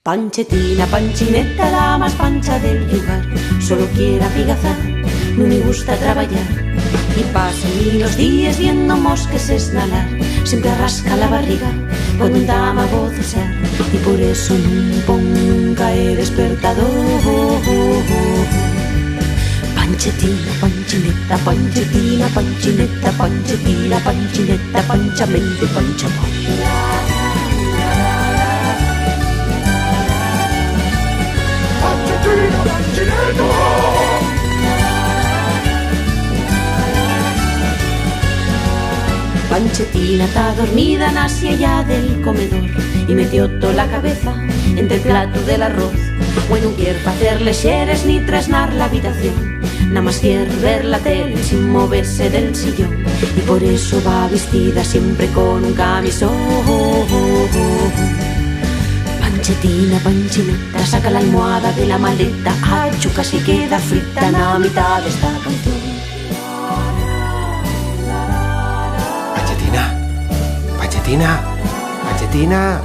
Panchetina, panchineta, la más pancha del lugar. Solo quiere apigazar, no me gusta traballar. Y pasen los días viendo mosques esnalar. Sempre arrasca la barriga cuando andama a vocear. Y por eso non pon nunca é despertador. Panchetina, panchineta, panchettina, panchineta, panchetina, panchineta, panchamente, panchamón. Panchetina está dormida nacia allá del comedor y metió toda la cabeza entre el plato del arroz. Bueno, no quiere hacerle xeres ni trasnar la habitación, nada más quiere ver la tele sin moverse del sillón. Y por eso va vestida siempre con un camisón. Panchetina, panchineta, saca la almohada de la maleta. Achu, casi queda frita en la mitad de esta canción. Panchetina, Panchetina,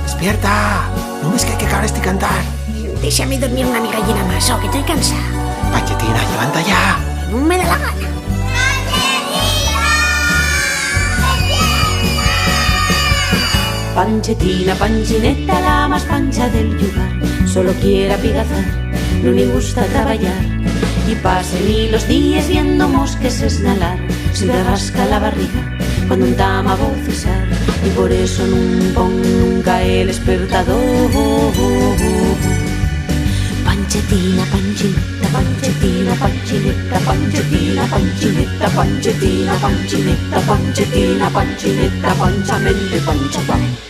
despierta. No ves que hay que acabar este cantar. Déxame dormir una miga llena más, que estoy cansada. Panchetina, levanta ya. No me da la gana. Panchetina, panchineta, la más pancha del lugar. Solo quiere apigazar, no le gusta traballar. Y pasen los días viendo mosques esnalar. Siempre rasca la barriga cuando andama a vocesar. Y por eso non pon nunca el despertador. Panchetina, panchineta, panchetina, panchineta, panchetina, panchineta, panchetina, panchineta, panchetina, panchineta, panchamente, panchapam.